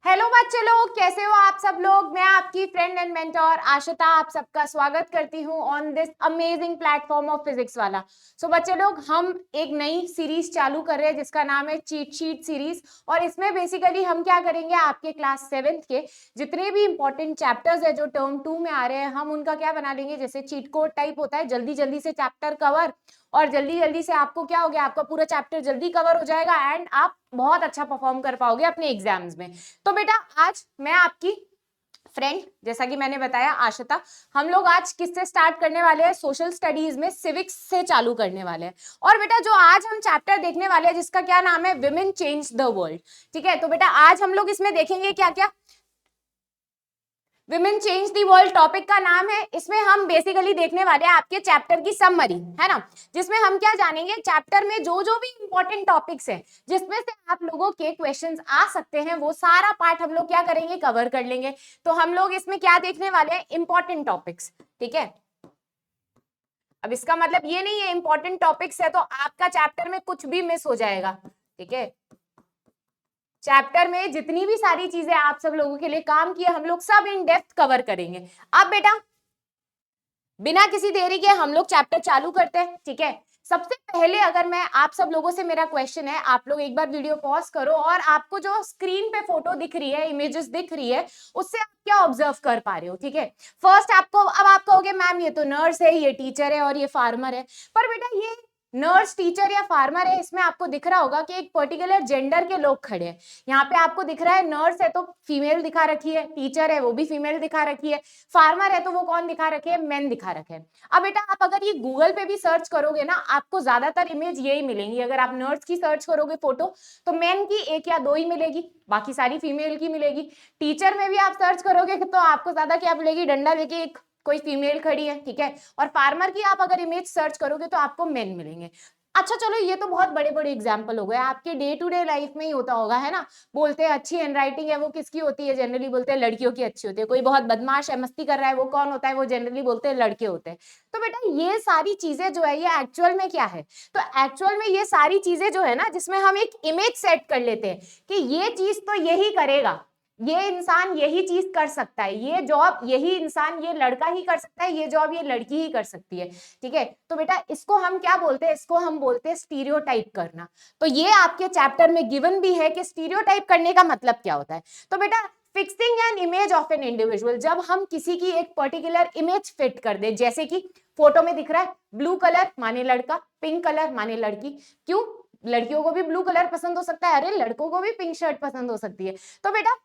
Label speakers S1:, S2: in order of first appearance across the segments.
S1: Hello बच्चे लोग, कैसे हो आप सब लोग। मैं आपकी फ्रेंड एंड मेंटोर आशिता आप सबका स्वागत करती हूँ on this amazing platform of physics वाला। सो बच्चे लोग, हम एक नई सीरीज चालू कर रहे हैं जिसका नाम है चीट शीट सीरीज। और इसमें बेसिकली हम क्या करेंगे, आपके क्लास 7th के जितने भी इंपॉर्टेंट चैप्टर्स है जो टर्म 2 में आ रहे हैं, हम उनका क्या बना लेंगे, जैसे चीट कोड टाइप होता है, जल्दी जल्दी से चैप्टर कवर, और जल्दी जल्दी से आपको क्या हो गया, आपका पूरा चैप्टर जल्दी कवर हो जाएगा एंड आप बहुत अच्छा परफॉर्म कर पाओगे अपने एग्जाम्स में। तो बेटा, आज मैं आपकी फ्रेंड, जैसा कि मैंने बताया, आशिता, हम लोग आज किससे स्टार्ट करने वाले हैं, सोशल स्टडीज में सिविक्स से चालू करने वाले हैं। और बेटा, जो आज हम चैप्टर देखने वाले हैं जिसका क्या नाम है, विमेन चेंज द वर्ल्ड। ठीक है, तो बेटा आज हम लोग इसमें देखेंगे क्या क्या। Women change the world topic का नाम है। इसमें हम बेसिकली देखने वाले हैं आपके चैप्टर की समरी, है ना, जिसमें हम क्या जानेंगे, चैप्टर में जो जो भी इंपॉर्टेंट टॉपिक्स हैं जिसमें से आप लोगों के क्वेश्चंस आ सकते हैं, वो सारा पार्ट हम लोग क्या करेंगे, कवर कर लेंगे। तो हम लोग इसमें क्या देखने वाले हैं, इंपॉर्टेंट टॉपिक्स। ठीक है, अब इसका मतलब ये नहीं है इंपॉर्टेंट टॉपिक्स है तो आपका चैप्टर में कुछ भी मिस हो जाएगा। ठीक है, चैप्टर में जितनी भी सारी चीजें आप सब लोगों के लिए काम किए, हम लोग सब इन डेप्थ कवर करेंगे। अब बेटा, बिना किसी देरी के हम लोग चैप्टर चालू करते हैं। ठीक है, सबसे पहले अगर मैं आप सब लोगों से, मेरा क्वेश्चन है, आप लोग एक बार वीडियो पॉज करो और आपको जो स्क्रीन पे फोटो दिख रही है, इमेजेस दिख रही है, उससे आप क्या ऑब्जर्व कर पा रहे हो। ठीक है, फर्स्ट आपको, अब आप कहोगे मैम ये तो नर्स है, ये टीचर है और ये फार्मर है, पर बेटा ये नर्स, टीचर या फार्मर है, इसमें आपको दिख रहा होगा कि एक पर्टिकुलर जेंडर के लोग खड़े हैं। यहाँ पे आपको दिख रहा है नर्स है तो फीमेल दिखा रखी है, टीचर है वो भी फीमेल दिखा रखी है, फार्मर है तो वो कौन दिखा रखे है, मेन दिखा रखे हैं। अब बेटा आप अगर ये गूगल पे भी सर्च करोगे ना, आपको ज्यादातर इमेज यही मिलेंगी। अगर आप नर्स की सर्च करोगे फोटो, तो मेन की एक या दो ही मिलेगी, बाकी सारी फीमेल की मिलेगी। टीचर में भी आप सर्च करोगे तो आपको ज्यादा क्या मिलेगी, डंडा लेके एक कोई फीमेल खड़ी है। ठीक है, और फार्मर की आप अगर इमेज सर्च करोगे तो आपको मेन मिलेंगे। अच्छा चलो, ये तो बहुत बड़े बड़े एग्जाम्पल हो गए, आपके डे टू डे लाइफ में ही होता होगा, है ना। बोलते हैं अच्छी हैंडराइटिंग है वो किसकी होती है, जनरली बोलते हैं लड़कियों की अच्छी होती है। कोई बहुत बदमाश है, मस्ती कर रहा है, वो कौन होता है, वो जनरली बोलते हैं लड़के होते हैं। तो बेटा ये सारी चीजें जो है ये एक्चुअल में क्या है, तो एक्चुअल में ये सारी चीजें जो है ना, जिसमें हम एक इमेज सेट कर लेते हैं कि ये चीज तो यही करेगा, ये इंसान यही चीज कर सकता है, ये जॉब यही इंसान, ये लड़का ही कर सकता है, ये जॉब ये लड़की ही कर सकती है। ठीक है, तो बेटा इसको हम क्या बोलते हैं, इसको हम बोलते हैं स्टीरियोटाइप करना। तो ये आपके चैप्टर में गिवन भी है कि स्टीरियोटाइप करने का मतलब क्या होता है। तो बेटा, fixing an image of an individual, जब हम किसी की एक पर्टिकुलर इमेज फिट कर दे, जैसे कि फोटो में दिख रहा है ब्लू कलर माने लड़का, पिंक कलर माने लड़की। क्यों, लड़कियों को भी ब्लू कलर पसंद हो सकता है, अरे लड़कों को भी पिंक शर्ट पसंद हो सकती है। तो बेटा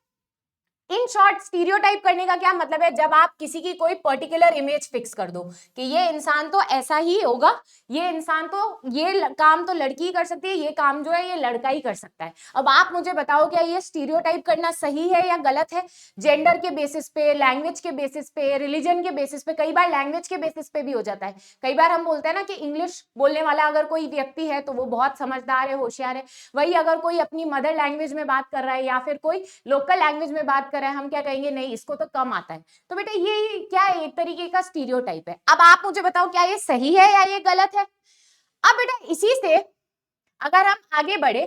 S1: इन शॉर्ट स्टीरियोटाइप करने का क्या मतलब है, जब आप किसी की कोई पर्टिकुलर इमेज फिक्स कर दो कि ये इंसान तो ऐसा ही होगा, ये इंसान तो ये काम तो लड़की ही कर सकती है, ये काम जो है ये लड़का ही कर सकता है। अब आप मुझे बताओ क्या ये स्टीरियोटाइप करना सही है या गलत है। जेंडर के बेसिस पे, लैंग्वेज के बेसिस पे, रिलीजन के बेसिस पे, कई बार लैंग्वेज के बेसिस पे भी हो जाता है। कई बार हम बोलते हैं ना कि इंग्लिश बोलने वाला अगर कोई व्यक्ति है तो वो बहुत समझदार है, होशियार है, वही अगर कोई अपनी मदर लैंग्वेज में बात कर रहा है या फिर कोई लोकल लैंग्वेज में बात कर रहा है, हम क्या कहेंगे, नहीं इसको तो कम आता है। तो बेटा ये क्या है, एक तरीके का स्टीरियोटाइप है। अब आप मुझे बताओ क्या ये सही है या ये गलत है। अब बेटा इसी से अगर हम आगे बढ़े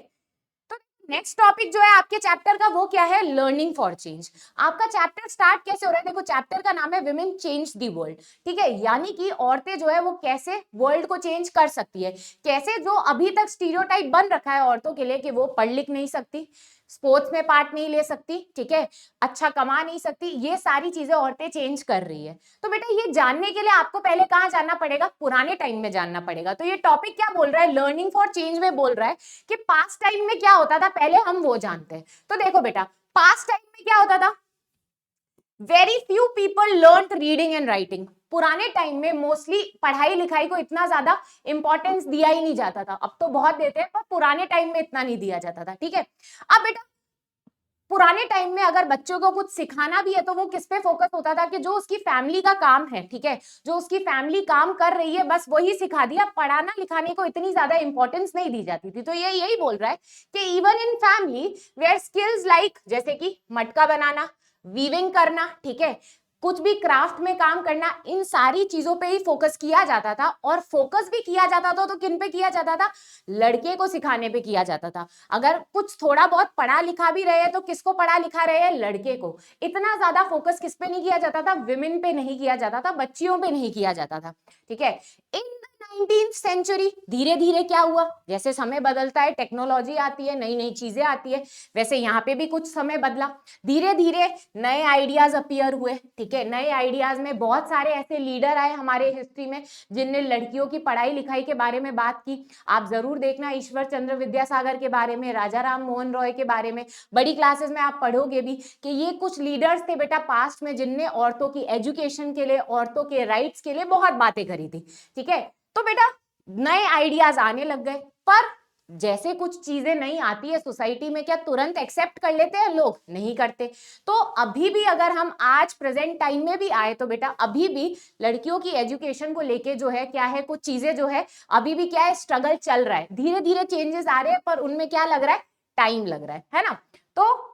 S1: तो नेक्स्ट टॉपिक जो है आपके चैप्टर का वो क्या है, लर्निंग फॉर चेंज। आपका चैप्टर स्टार्ट कैसे हो रहा है, देखो चैप्टर का नाम है विमेन चेंज द वर्ल्ड। ठीक है, यानी कि औरतें जो है वो कैसे वर्ल्ड को चेंज कर सकती है, कैसे जो अभी तक स्टीरियोटाइप बन रखा है औरतों के लिए कि वो पढ़ लिख नहीं सकती, स्पोर्ट्स में पार्ट नहीं ले सकती, ठीक है, अच्छा कमा नहीं सकती, ये सारी चीजें औरतें चेंज कर रही है। तो बेटा ये जानने के लिए आपको पहले कहाँ जानना पड़ेगा, पुराने टाइम में जानना पड़ेगा। तो ये टॉपिक क्या बोल रहा है, लर्निंग फॉर चेंज में बोल रहा है कि पास्ट टाइम में क्या होता था, पहले हम वो जानते हैं। तो देखो बेटा, पास्ट टाइम में क्या होता था, very few people learn reading and writing. पुराने टाइम में मोस्टली पढ़ाई लिखाई को इतना ज्यादा इंपॉर्टेंस दिया ही नहीं जाता था, अब तो बहुत देते हैं पर पुराने टाइम में इतना नहीं दिया जाता था। ठीक है, अब बेटा पुराने टाइम में अगर बच्चों को कुछ सिखाना भी है तो वो किस पे फोकस होता था कि जो उसकी फैमिली का काम है, ठीक है, जो उसकी फैमिली काम कर रही है बस वही सिखा दिया, पढ़ाना लिखाने को इतनी ज्यादा इंपॉर्टेंस नहीं दी जाती थी। तो ये यही बोल रहा है कि even in family where skills like, जैसे कि मटका बनाना, वीविंग करना, ठीक है, कुछ भी क्राफ्ट में काम करना, इन सारी चीजों पे ही फोकस किया जाता था। और फोकस भी किया जाता था तो किन पे किया जाता था? लड़के को सिखाने पे किया जाता था। अगर कुछ थोड़ा बहुत पढ़ा लिखा भी रहे तो किसको पढ़ा लिखा रहे? लड़के को। इतना ज्यादा फोकस किस पे नहीं किया जाता था? विमेन पे नहीं किया जाता था, बच्चियों पे नहीं किया जाता था। ठीक है। इन 19th सेंचुरी धीरे धीरे क्या हुआ? जैसे समय बदलता है, टेक्नोलॉजी आती है, नई नई चीजें आती है, वैसे यहाँ पे भी कुछ समय बदला। धीरे धीरे नए आइडियाज अपीयर हुए। ठीक है। नए आइडियाज में बहुत सारे ऐसे लीडर आए हमारे हिस्ट्री में जिनने लड़कियों की पढ़ाई लिखाई के बारे में बात की। आप जरूर देखना, ईश्वर चंद्र विद्यासागर के बारे में, राजा राम मोहन रॉय के बारे में बड़ी क्लासेस में आप पढ़ोगे भी कि ये कुछ लीडर्स थे बेटा पास्ट में जिनने औरतों की एजुकेशन के लिए, औरतों के राइट्स के लिए बहुत बातें करी थी। ठीक है। तो बेटा नए आइडियाज आने लग गए, पर जैसे कुछ चीजें नहीं आती है सोसाइटी में, क्या तुरंत एक्सेप्ट कर लेते हैं लोग? नहीं करते। तो अभी भी अगर हम आज प्रेजेंट टाइम में भी आए तो बेटा अभी भी लड़कियों की एजुकेशन को लेके जो है क्या है, कुछ चीजें जो है अभी भी क्या है, स्ट्रगल चल रहा है। धीरे धीरे चेंजेस आ रहे हैं पर उनमें क्या लग रहा है? टाइम लग रहा है ना। तो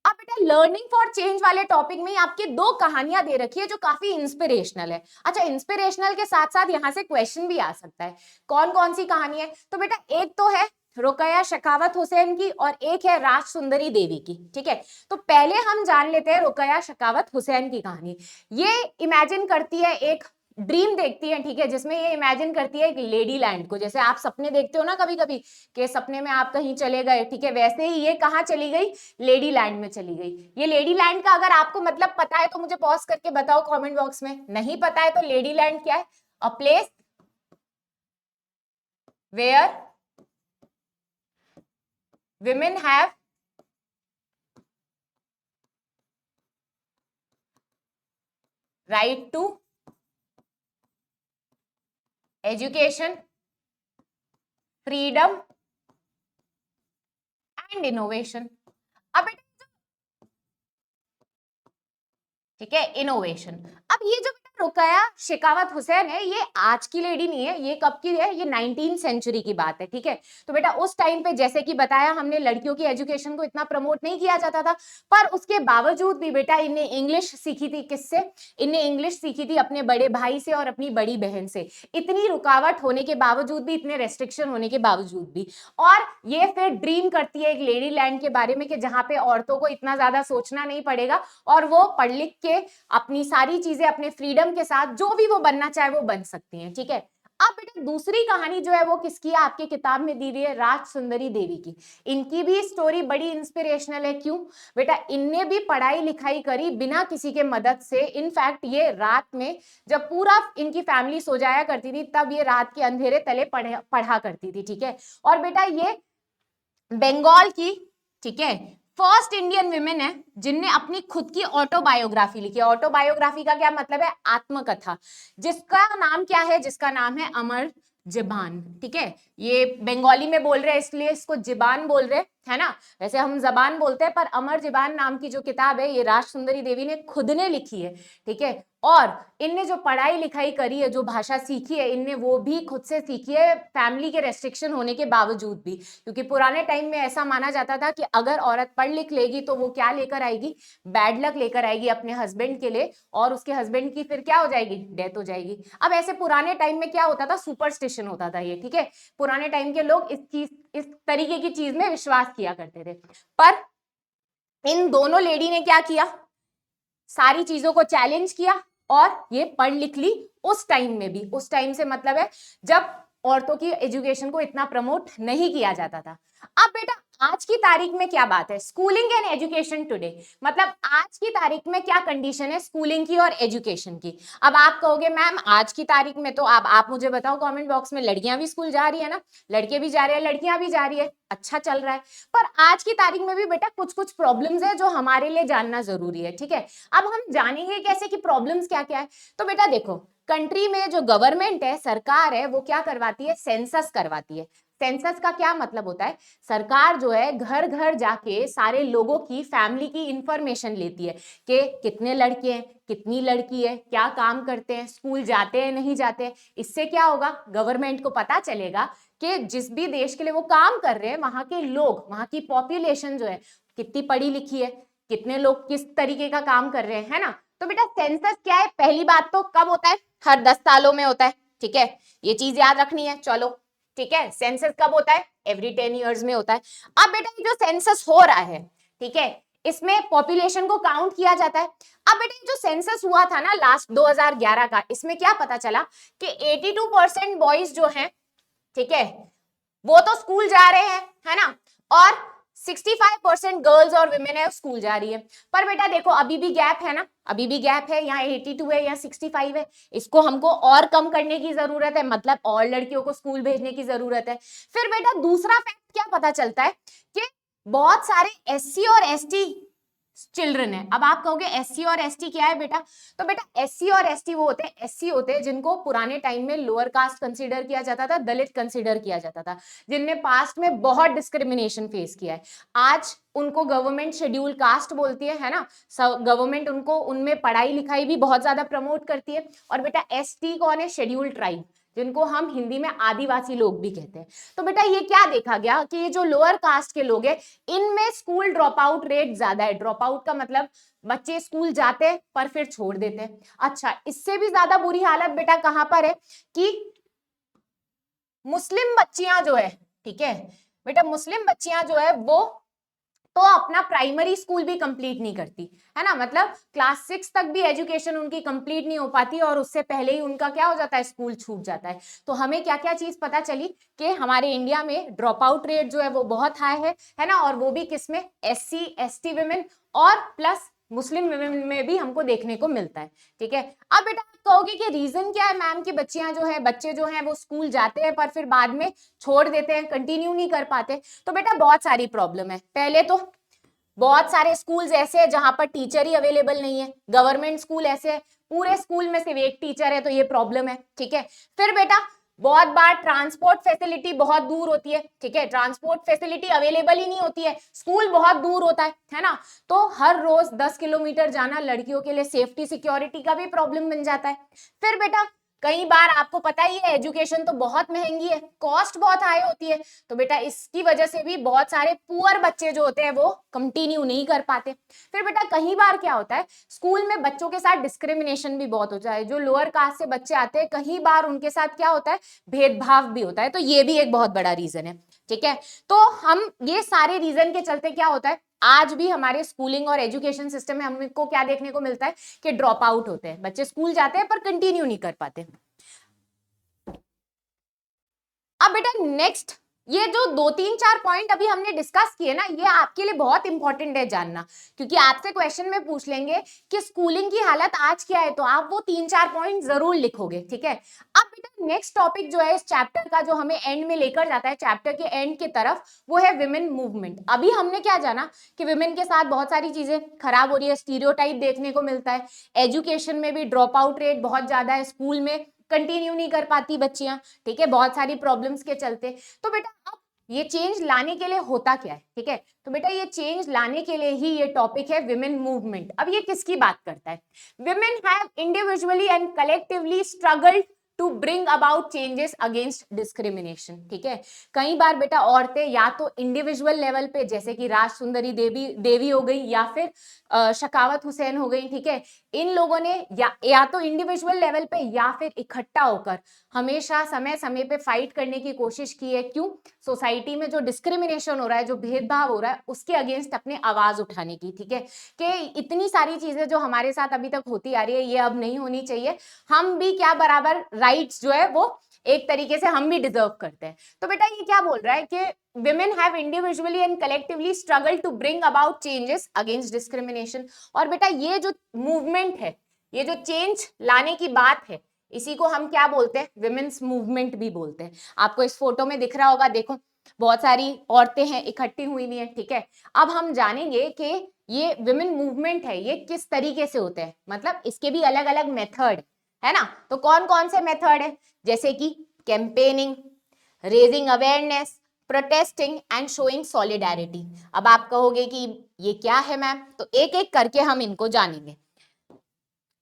S1: अब बेटा लर्निंग फॉर चेंज वाले टॉपिक में आपकी दो कहानियां दे रखी है जो काफी इंस्पिरेशनल है। अच्छा, इंस्पिरेशनल के साथ साथ यहां से क्वेश्चन भी आ सकता है। कौन कौन सी कहानी है? तो बेटा एक तो है रुकैया शेखावत हुसैन की और एक है राज सुंदरी देवी की। ठीक है। तो पहले हम जान लेते हैं रुकैया शेखावत हुसैन की कहानी। ये इमेजिन करती है, एक ड्रीम देखती है। ठीक है। जिसमें ये इमेजिन करती है एक लेडी लैंड को। जैसे आप सपने देखते हो ना कभी कभी कि सपने में आप कहीं चले गए, ठीक है, वैसे ही ये कहाँ चली गई? लेडी लैंड में चली गई। ये लेडी लैंड का अगर आपको मतलब पता है तो मुझे पॉज करके बताओ कमेंट बॉक्स में। नहीं पता है तो लेडी लैंड क्या है? A place where women have right to education, freedom and innovation. अब ठीक है, इनोवेशन। अब ये जो रुकैया शेखावत हुसैन है ये आज की लेडी नहीं है, ये कब की है? ये 19th सेंचुरी की बात है। ठीक है। तो बेटा उस टाइम पे जैसे कि बताया हमने, लड़कियों की एजुकेशन को इतना प्रमोट नहीं किया जाता था, पर उसके बावजूद भी बेटा इन्हें इंग्लिश सीखी थी। किससे? इन्हें इंग्लिश सीखी थी अपने बड़े भाई से और अपनी बड़ी बहन से। इतनी रुकावट होने के बावजूद भी, इतने रेस्ट्रिक्शन होने के बावजूद भी, और ये फिर ड्रीम करती है एक लेडी लैंड के बारे में कि जहां पे औरतों को इतना ज्यादा सोचना नहीं पड़ेगा और वो पढ़ लिख के अपनी सारी चीजें अपने फ्रीडम के साथ जो भी वो बनना चाहे वो बन सकती हैं। ठीक है। अब बेटा दूसरी कहानी जो है वो किसकी है? आपके किताब में दी हुई है राज सुंदरी देवी की। इनकी भी स्टोरी बड़ी इंस्पिरेशनल है। क्यों? बेटा इनने भी पढ़ाई लिखाई करी बिना किसी के मदद से। इनफैक्ट ये रात में जब पूरा इनकी फैमिली सो जाया करती थी तब ये रात के अंधेरे तले पढ़ा करती थी। ठीक है। और बेटा ये बंगाल की, ठीक है, फर्स्ट इंडियन विमेन है जिनने अपनी खुद की ऑटोबायोग्राफी लिखी है। ऑटोबायोग्राफी का क्या मतलब है? आत्मकथा। जिसका नाम क्या है? जिसका नाम है अमर जबान। ठीक है। ये बंगाली में बोल रहे हैं इसलिए इसको जिबान बोल रहे है ना। वैसे हम जबान बोलते हैं, पर अमर जबान नाम की जो किताब है ये राज सुंदरी देवी ने खुद ने लिखी है। ठीक है। और इनने जो पढ़ाई लिखाई करी है, जो भाषा सीखी है, इनने वो भी खुद से सीखी है, फैमिली के रेस्ट्रिक्शन होने के बावजूद भी। क्योंकि पुराने टाइम में ऐसा माना जाता था कि अगर औरत पढ़ लिख लेगी तो वो क्या लेकर आएगी? बैड लक लेकर आएगी अपने हस्बैंड के लिए, और उसके हस्बैंड की फिर क्या हो जाएगी? डेथ हो जाएगी। अब ऐसे पुराने टाइम में क्या होता था? सुपरस्टिशन होता था ये। ठीक है। पुराने टाइम के लोग इस तरीके की चीज में विश्वास किया करते थे। पर इन दोनों लेडी ने क्या किया? सारी चीजों को चैलेंज किया और ये पढ़ लिख ली। उस टाइम में भी, उस टाइम से मतलब है जब औरतों की एजुकेशन को इतना प्रमोट नहीं किया जाता था। अब बेटा आज की तारीख में क्या बात है? स्कूलिंग एंड एजुकेशन टुडे, मतलब आज की तारीख में क्या कंडीशन है स्कूलिंग की और एजुकेशन की। अब आप कहोगे मैम आज की तारीख में तो आप मुझे बताओ कमेंट बॉक्स में, लड़कियां भी स्कूल जा रही है ना, लड़के भी जा रहे हैं, लड़कियां भी जा रही है, अच्छा चल रहा है। पर आज की तारीख में भी बेटा कुछ कुछ प्रॉब्लम्स है जो हमारे लिए जानना जरूरी है। ठीक है। अब हम जानेंगे कैसे कि प्रॉब्लम्स क्या क्या है। तो बेटा देखो, कंट्री में जो गवर्नमेंट है, सरकार है, वो क्या करवाती है? सेंसस करवाती है। सेंसस का क्या मतलब होता है? सरकार जो है घर घर जाके सारे लोगों की, फैमिली की इंफॉर्मेशन लेती है कि कितने लड़के हैं, कितनी लड़की है, क्या काम करते हैं, स्कूल जाते हैं नहीं जाते हैं। इससे क्या होगा? गवर्नमेंट को पता चलेगा कि जिस भी देश के लिए वो काम कर रहे हैं वहां के लोग, वहां की पॉपुलेशन जो है कितनी पढ़ी लिखी है, कितने लोग किस तरीके का काम कर रहे हैं, है ना। तो बेटा सेंसस क्या है, पहली बात तो कब होता है, हर 10 सालों में होता है, ठीक है, ये चीज याद रखनी है। चलो ठीक है, सेंसस कब होता है, एवरी 10 ईयर्स में होता है। अब बेटा ये जो सेंसस हो रहा है, ठीक है, इसमें पॉपुलेशन को काउंट किया जाता है। अब बेटा जो सेंसस हुआ था ना लास्ट 2011 का, इसमें क्या पता चला कि 82% बॉयज जो हैं, ठीक है, वो तो स्कूल जा रहे हैं, है ना, और 65% गर्ल्स और विमेन है स्कूल जा रही है। पर बेटा देखो अभी भी गैप है ना, अभी भी गैप है, यहाँ 82 है, यहाँ 65 है, इसको हमको और कम करने की जरूरत है, मतलब और लड़कियों को स्कूल भेजने की जरूरत है। फिर बेटा दूसरा फैक्ट क्या पता चलता है कि बहुत सारे एससी और एसटी चिल्ड्रन है। अब आप कहोगे एससी और एसटी क्या है बेटा, तो बेटा एससी और एसटी वो होते हैं, एससी होते हैं जिनको पुराने टाइम में लोअर कास्ट कंसीडर किया जाता था, दलित कंसीडर किया जाता था, जिनने पास्ट में बहुत डिस्क्रिमिनेशन फेस किया है। आज उनको गवर्नमेंट शेड्यूल कास्ट बोलती है ना, गवर्नमेंट उनको उनमें पढ़ाई लिखाई भी बहुत ज्यादा प्रमोट करती है। और बेटा एसटी कौन है, शेड्यूल ट्राइब, जिनको हम हिंदी में आदिवासी लोग भी कहते हैं। तो बेटा ये क्या देखा गया कि ये जो लोअर कास्ट के लोग हैं, इनमें स्कूल ड्रॉप आउट रेट ज्यादा है। ड्रॉप आउट का मतलब बच्चे स्कूल जाते हैं पर फिर छोड़ देते हैं। अच्छा, इससे भी ज्यादा बुरी हालत बेटा कहां पर है कि मुस्लिम बच्चियां जो है, ठीक है बेटा, मुस्लिम बच्चियां जो है वो तो अपना प्राइमरी स्कूल भी कंप्लीट नहीं करती, है ना, मतलब क्लास 6 तक भी एजुकेशन उनकी कंप्लीट नहीं हो पाती और उससे पहले ही उनका क्या हो जाता है, स्कूल छूट जाता है। तो हमें क्या क्या चीज पता चली कि हमारे इंडिया में ड्रॉप आउट रेट जो है वो बहुत हाई है ना, और वो भी किसमें, एससी एसटी विमेन और प्लस मुस्लिम विमेन में भी हमको देखने को मिलता है, ठीक है। अब बेटा आप कहोगे कि रीजन क्या है मैम की बच्चियां जो है, बच्चे जो हैं वो स्कूल जाते हैं पर फिर बाद में छोड़ देते हैं, कंटिन्यू नहीं कर पाते। तो बेटा बहुत सारी प्रॉब्लम है। पहले तो बहुत सारे स्कूल्स ऐसे हैं जहां पर टीचर ही अवेलेबल नहीं है, गवर्नमेंट स्कूल ऐसे है पूरे स्कूल में सिर्फ एक टीचर है, तो ये प्रॉब्लम है, ठीक है। फिर बेटा बहुत बार ट्रांसपोर्ट फैसिलिटी बहुत दूर होती है, ठीक है, ट्रांसपोर्ट फैसिलिटी अवेलेबल ही नहीं होती है, स्कूल बहुत दूर होता है ना, तो हर रोज 10 किलोमीटर जाना लड़कियों के लिए सेफ्टी सिक्योरिटी का भी प्रॉब्लम बन जाता है। फिर बेटा कई बार आपको पता ही है एजुकेशन तो बहुत महंगी है, कॉस्ट बहुत हाई होती है, तो बेटा इसकी वजह से भी बहुत सारे पुअर बच्चे जो होते हैं वो कंटिन्यू नहीं कर पाते। फिर बेटा कई बार क्या होता है, स्कूल में बच्चों के साथ डिस्क्रिमिनेशन भी बहुत होता है, जो लोअर कास्ट से बच्चे आते हैं कई बार उनके साथ क्या होता है, भेदभाव भी होता है, तो ये भी एक बहुत बड़ा रीजन है, ठीक है। तो हम ये सारे रीजन के चलते क्या होता है, आज भी हमारे स्कूलिंग और एजुकेशन सिस्टम में हमको क्या देखने को मिलता है कि ड्रॉप आउट होते हैं, बच्चे स्कूल जाते हैं पर कंटिन्यू नहीं कर पाते। अब बेटा नेक्स्ट, ये जो 2-3-4 पॉइंट अभी हमने डिस्कस किए ना, ये आपके लिए बहुत इंपॉर्टेंट है जानना, क्योंकि आपसे क्वेश्चन में पूछ लेंगे कि स्कूलिंग की हालत आज क्या है, तो आप वो 3-4 पॉइंट जरूर लिखोगे, ठीक है। अब बेटा नेक्स्ट टॉपिक जो है इस चैप्टर का, जो हमें एंड में लेकर जाता है, चैप्टर के एंड की तरफ, वो है विमेन मूवमेंट। अभी हमने क्या जाना कि विमेन के साथ बहुत सारी चीजें खराब हो रही है, स्टीरियोटाइप देखने को मिलता है, एजुकेशन में भी ड्रॉप आउट रेट बहुत ज्यादा है, स्कूल में कंटिन्यू नहीं कर पाती बच्चियां, ठीक है, बहुत सारी प्रॉब्लम्स के चलते। तो बेटा अब ये चेंज लाने के लिए होता क्या है, ठीक है, तो बेटा ये चेंज लाने के लिए ही ये टॉपिक है विमेन मूवमेंट। अब ये किसकी बात करता है, women have individually and collectively struggled to bring about changes against discrimination, ठीक है। कई बार बेटा औरतें या तो इंडिविजुअल लेवल पे, जैसे कि राज सुंदरी देवी हो गई, या फिर शकावत हुसैन हो गई, ठीक है, इन लोगों ने या तो इंडिविजुअल लेवल पे या फिर इकट्ठा होकर हमेशा समय समय पे फाइट करने की कोशिश की है। क्यों, सोसाइटी में जो डिस्क्रिमिनेशन हो रहा है, जो भेदभाव हो रहा है, उसके अगेंस्ट अपने आवाज उठाने की, ठीक है, कि इतनी सारी चीजें जो हमारे साथ अभी तक होती आ रही है ये अब नहीं होनी चाहिए, हम भी क्या बराबर राइट्स जो है वो एक तरीके से हम भी डिजर्व करते हैं। तो बेटा ये क्या बोल रहा है कि women have individually and collectively struggled to bring about changes against discrimination। और बेटा ये जो मूवमेंट है, ये जो चेंज लाने की बात है, इसी को हम क्या बोलते हैं, विमेन्स मूवमेंट भी बोलते हैं। आपको इस फोटो में दिख रहा होगा, देखो बहुत सारी औरतें हैं इकट्ठी हुई हुई हैं, ठीक है। अब हम जानेंगे कि ये विमेन मूवमेंट है ये किस तरीके से होते हैं, मतलब इसके भी अलग अलग मेथड है ना। तो कौन कौन से मेथड है, जैसे कि campaigning, raising awareness, protesting and showing solidarity. अब आप कहोगे कि ये क्या है मैम, तो एक एक करके हम इनको जानेंगे।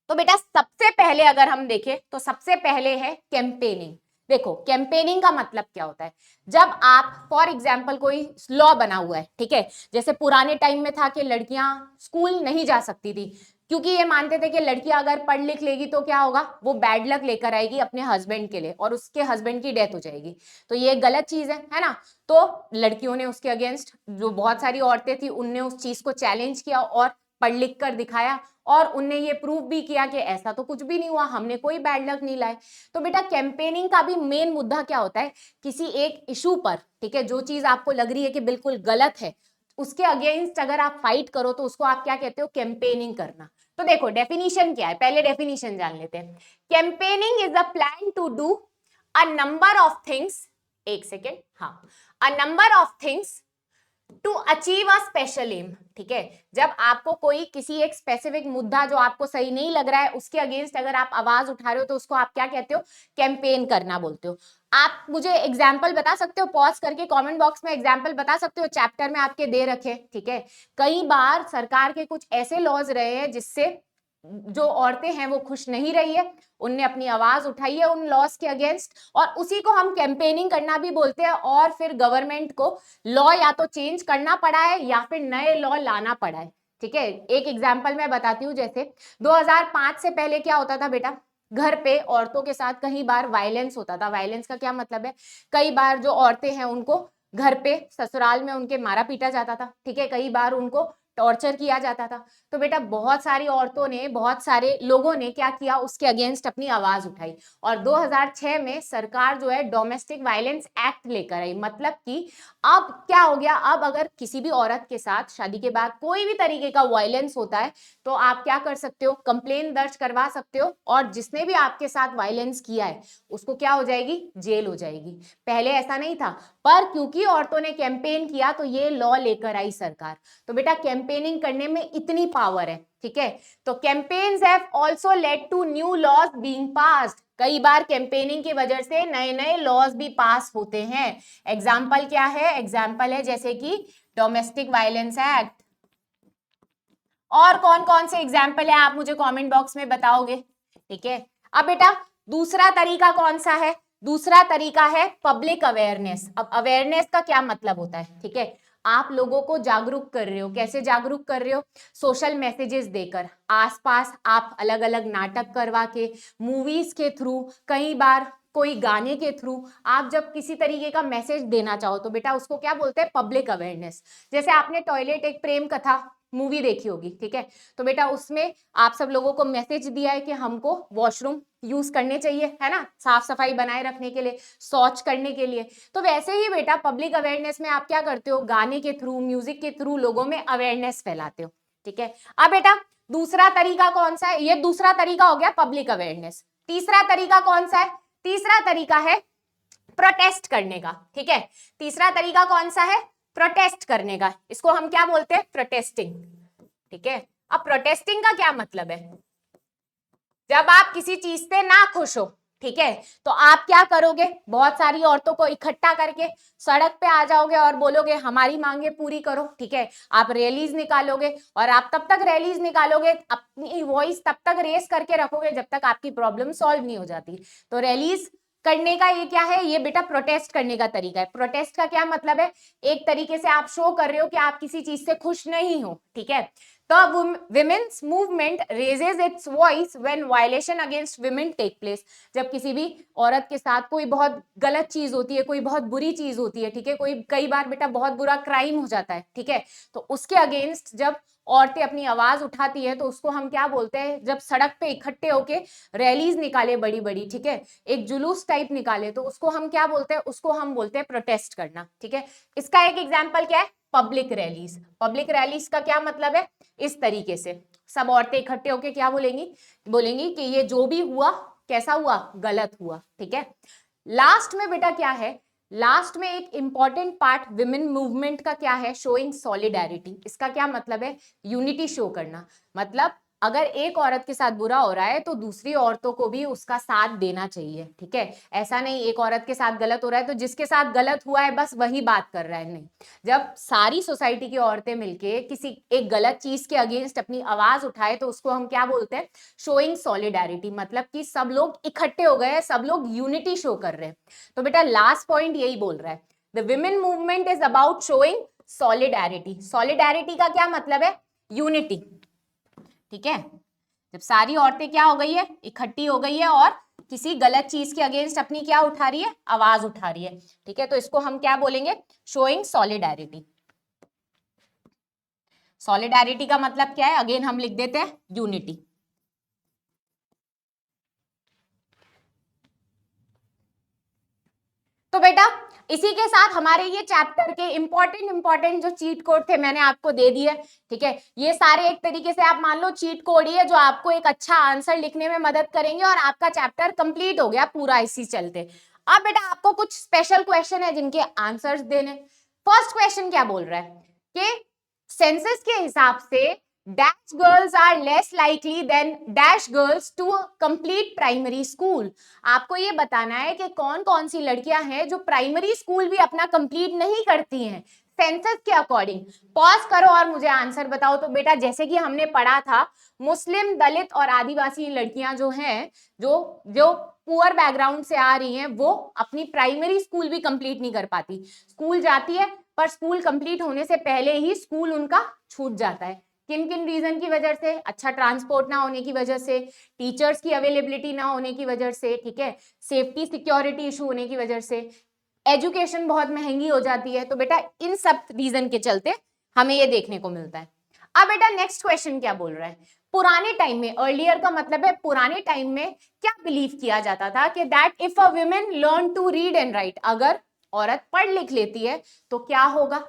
S1: तो बेटा सबसे पहले अगर हम देखें तो सबसे पहले है कैंपेनिंग। देखो कैंपेनिंग का मतलब क्या होता है, जब आप फॉर एग्जाम्पल कोई लॉ बना हुआ है, ठीक है, जैसे पुराने टाइम में था कि लड़कियां स्कूल नहीं जा सकती थी क्योंकि ये मानते थे कि लड़की अगर पढ़ लिख लेगी तो क्या होगा, वो बैड लक लेकर आएगी अपने हस्बैंड के लिए और उसके हस्बैंड की डेथ हो जाएगी, तो ये गलत चीज है ना। तो लड़कियों ने उसके अगेंस्ट, जो बहुत सारी औरतें थी उनने उस चीज को चैलेंज किया और पढ़ लिख कर दिखाया और उनने ये प्रूव भी किया कि ऐसा तो कुछ भी नहीं हुआ, हमने कोई बैड लक नहीं लाए। तो बेटा कैंपेनिंग का भी मेन मुद्दा क्या होता है, किसी एक इशू पर, ठीक है, जो चीज आपको लग रही है कि बिल्कुल गलत है उसके अगेंस्ट अगर आप फाइट करो तो उसको आप क्या कहते हो, कैंपेनिंग करना। तो देखो डेफिनेशन क्या है, पहले डेफिनेशन जान लेते हैं। Campaigning is a plan to do a number of things, एक सेकेंड, हाँ, a number of things to achieve a special aim, ठीक है, जब आपको कोई किसी एक स्पेसिफिक मुद्दा जो आपको सही नहीं लग रहा है उसके अगेंस्ट अगर आप आवाज उठा रहे हो तो उसको आप क्या कहते हो, कैंपेन करना बोलते हो। आप मुझे एग्जाम्पल बता सकते हो, पॉज करके कमेंट बॉक्स में एग्जाम्पल बता सकते हो, चैप्टर में आपके दे रखे, ठीक है। कई बार सरकार के कुछ ऐसे लॉज रहे हैं जिससे जो औरतें हैं वो खुश नहीं रही है, उनने अपनी आवाज उठाई है उन लॉस के अगेंस्ट और उसी को हम कैंपेनिंग करना भी बोलते हैं। और फिर गवर्नमेंट को लॉ या तो चेंज करना पड़ा है या फिर नए लॉ लाना पड़ा है, ठीक है। एक एग्जांपल मैं बताती हूँ, जैसे 2005 से पहले क्या होता था बेटा, घर पे औरतों के साथ कई बार वायलेंस होता था। वायलेंस का क्या मतलब है, कई बार जो औरतें हैं उनको घर पे ससुराल में उनके मारा पीटा जाता था, ठीक है, कई बार उनको टॉर्चर किया जाता था। तो बेटा बहुत सारी औरतों ने, बहुत सारे लोगों ने क्या किया, उसके अगेंस्ट अपनी आवाज उठाई और 2006 में सरकार जो है डोमेस्टिक वायलेंस एक्ट लेकर आई। मतलब कि अब क्या हो गया, अब अगर किसी भी औरत के साथ शादी के बाद कोई भी तरीके का वायलेंस होता है तो आप क्या कर सकते हो, कंप्लेन दर्ज करवा सकते हो और जिसने भी आपके साथ वायलेंस किया है उसको क्या हो जाएगी, जेल हो जाएगी। पहले ऐसा नहीं था, पर क्योंकि औरतों ने कैंपेन किया तो ये लॉ लेकर आई सरकार। तो बेटा कैंपेनिंग करने में इतनी पावर है, ठीक है। तो campaigns have also led to new laws being passed, कई बार कैंपेनिंग की वजह से नए नए लॉज भी पास होते हैं। एग्जाम्पल क्या है, एग्जाम्पल है जैसे कि डोमेस्टिक वायलेंस एक्ट। और कौन कौन से एग्जाम्पल है आप मुझे कमेंट बॉक्स में बताओगे, ठीक है। अब बेटा दूसरा तरीका कौन सा है, दूसरा तरीका है पब्लिक अवेयरनेस। अब अवेयरनेस का क्या मतलब होता है, ठीक है, आप लोगों को जागरूक कर रहे हो। कैसे जागरूक कर रहे हो, सोशल मैसेजेस देकर, आसपास आप अलग अलग नाटक करवा के, मूवीज के थ्रू, कई बार कोई गाने के थ्रू आप जब किसी तरीके का मैसेज देना चाहो तो बेटा उसको क्या बोलते हैं, पब्लिक अवेयरनेस। जैसे आपने टॉयलेट एक प्रेम कथा मूवी देखी होगी, ठीक है, तो बेटा उसमें आप सब लोगों को मैसेज दिया है कि हमको वॉशरूम यूज करने चाहिए, है ना, साफ सफाई बनाए रखने के लिए, शौच करने के लिए। तो वैसे ही बेटा पब्लिक अवेयरनेस में आप क्या करते हो, गाने के थ्रू, म्यूजिक के थ्रू लोगों में अवेयरनेस फैलाते हो, ठीक है। अब बेटा दूसरा तरीका कौन सा है, ये दूसरा तरीका हो गया पब्लिक अवेयरनेस। तीसरा तरीका कौन सा है, तीसरा तरीका है प्रोटेस्ट करने का, ठीक है। तीसरा तरीका कौन सा है, प्रोटेस्ट करने का, इसको हम क्या बोलते हैं, प्रोटेस्टिंग, ठीक है। अब प्रोटेस्टिंग का क्या मतलब है, जब आप किसी चीज से ना खुश हो, ठीक है, तो आप क्या करोगे, बहुत सारी औरतों को इकट्ठा करके सड़क पे आ जाओगे और बोलोगे हमारी मांगे पूरी करो, ठीक है। आप रैलीज निकालोगे और आप तब तक रैलीज निकालोगे, अपनी वॉइस तब तक रेस करके रखोगे जब तक आपकी प्रॉब्लम सॉल्व नहीं हो जाती। तो रैलीज करने का ये क्या है, ये बेटा प्रोटेस्ट करने का तरीका है। प्रोटेस्ट का क्या मतलब है, एक तरीके से आप शो कर रहे हो कि आप किसी चीज से खुश नहीं हो, ठीक है। The women's movement raises its voice when violation against women take place. जब किसी भी औरत के साथ कोई बहुत गलत चीज होती है, कोई बहुत बुरी चीज होती है, ठीक है, कोई कई बार बेटा बहुत बुरा क्राइम हो जाता है, ठीक है, तो उसके अगेंस्ट जब औरतें अपनी आवाज उठाती है तो उसको हम क्या बोलते हैं, जब सड़क पे इकट्ठे होके रैलीज निकाले बड़ी बड़ी, ठीक है, एक जुलूस टाइप निकाले, तो उसको हम क्या बोलते हैं, उसको हम बोलते हैं प्रोटेस्ट करना, ठीक है। इसका एक एग्जाम्पल क्या है, पब्लिक रैलीज। पब्लिक रैलीज का क्या मतलब है, इस तरीके से सब औरतें इकट्ठे होके क्या बोलेंगी, बोलेंगी कि ये जो भी हुआ कैसा हुआ, गलत हुआ, ठीक है। लास्ट में बेटा क्या है, लास्ट में एक इंपॉर्टेंट पार्ट विमेन मूवमेंट का क्या है, शोइंग सॉलिडेरिटी। इसका क्या मतलब है, यूनिटी शो करना। मतलब अगर एक औरत के साथ बुरा हो रहा है तो दूसरी औरतों को भी उसका साथ देना चाहिए, ठीक है। ऐसा नहीं एक औरत के साथ गलत हो रहा है तो जिसके साथ गलत हुआ है बस वही बात कर रहा है, नहीं। जब सारी सोसाइटी की औरतें मिलके किसी एक गलत चीज के अगेंस्ट अपनी आवाज उठाए तो उसको हम क्या बोलते हैं, शोइंग सॉलिडारिटी, मतलब कि सब लोग इकट्ठे हो गए हैं, सब लोग यूनिटी शो कर रहे हैं। तो बेटा लास्ट पॉइंट यही बोल रहा है, the women movement is about showing solidarity. Solidarity का क्या मतलब है, यूनिटी, ठीक है। जब सारी औरतें क्या हो गई है, इकट्ठी हो गई है और किसी गलत चीज के अगेंस्ट अपनी क्या उठा रही है, आवाज उठा रही है, ठीक है। तो इसको हम क्या बोलेंगे, शोइंग सॉलिडारिटी। सॉलिडारिटी का मतलब क्या है, अगेन हम लिख देते हैं यूनिटी। तो बेटा इसी के साथ हमारे ये चैप्टर के इंपॉर्टेंट जो चीट कोड थे मैंने आपको दे दिए, ठीक है। ये सारे एक तरीके से आप मान लो चीट कोड ही है जो आपको एक अच्छा आंसर लिखने में मदद करेंगे और आपका चैप्टर कंप्लीट हो गया पूरा इसी चलते। अब बेटा आपको कुछ स्पेशल क्वेश्चन है जिनके आंसर्स देने। फर्स्ट क्वेश्चन क्या बोल रहा है कि सेंसस के हिसाब से dash girls are less likely than dash girls to complete primary school. आपको ये बताना है कि कौन कौन सी लड़कियां हैं जो प्राइमरी स्कूल भी अपना कंप्लीट नहीं करती हैं सेंसस के अकॉर्डिंग। पॉज करो और मुझे आंसर बताओ। तो बेटा जैसे कि हमने पढ़ा था, मुस्लिम, दलित और आदिवासी लड़कियां जो हैं, जो जो पुअर बैकग्राउंड से आ रही हैं, वो अपनी प्राइमरी स्कूल भी कंप्लीट नहीं कर पाती। स्कूल जाती है पर स्कूल कंप्लीट होने से पहले ही स्कूल उनका छूट जाता है। किन किन रीजन की वजह से, अच्छा ट्रांसपोर्ट ना होने की वजह से, टीचर्स की अवेलेबिलिटी ना होने की वजह से, ठीक है, सेफ्टी सिक्योरिटी इशू होने की वजह से, एजुकेशन बहुत महंगी हो जाती है। तो बेटा इन सब रीजन के चलते हमें ये देखने को मिलता है। अब बेटा नेक्स्ट क्वेश्चन क्या बोल रहा है, पुराने टाइम में, अर्लियर का मतलब है पुराने टाइम में क्या बिलीव किया जाता था कि that if a women learn to read and write, अगर औरत पढ़ लिख लेती है तो क्या होगा,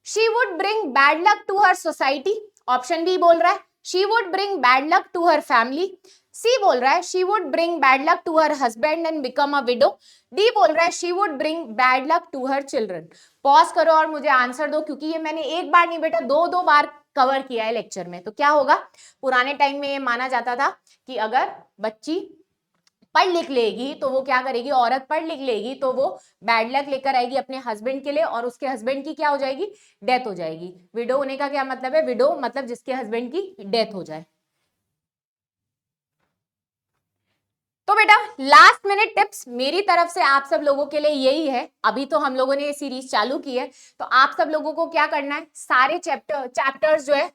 S1: she would bring bad luck to her society. Option B बोल रहा है she would bring bad luck to her family. C बोल रहा है she would bring bad luck to her husband and become a widow. D बोल रहा है she would bring bad luck to her children. Pause करो और मुझे answer दो, क्योंकि ये मैंने एक बार नहीं बेटा दो दो बार कवर किया है लेक्चर में। तो क्या होगा, पुराने टाइम में ये माना जाता था कि अगर बच्ची पढ़ लिख लेगी तो वो क्या करेगी, औरत पढ़ लिख लेगी तो वो बैड लक लेकर आएगी अपने हस्बैंड के लिए और उसके हस्बैंड की क्या हो जाएगी, डेथ हो जाएगी। विडो होने का क्या मतलब है, विडो मतलब जिसके हस्बैंड की डेथ हो जाए। तो बेटा लास्ट मिनट टिप्स मेरी तरफ से आप सब लोगों के लिए यही है, अभी तो हम लोगों ने ये सीरीज चालू की है, तो आप सब लोगों को क्या करना है, सारे चैप्टर्स जो है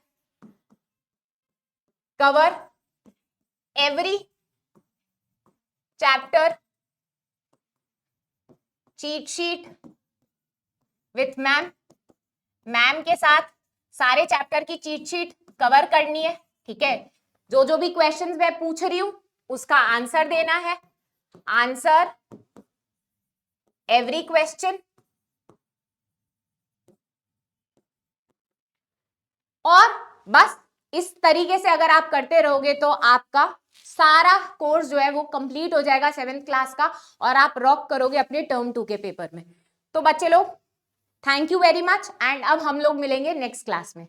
S1: cover every chapter cheat sheet with ma'am, ma'am के साथ सारे चैप्टर की चीट शीट कवर करनी है, ठीक है। जो जो भी क्वेश्चंस मैं पूछ रही हूं उसका आंसर देना है, आंसर एवरी क्वेश्चन, और बस इस तरीके से अगर आप करते रहोगे तो आपका सारा कोर्स जो है वो कंप्लीट हो जाएगा 7th क्लास का और आप रॉक करोगे अपने टर्म 2 के पेपर में। तो बच्चे लोग thank you very much and अब हम लोग मिलेंगे नेक्स्ट क्लास में।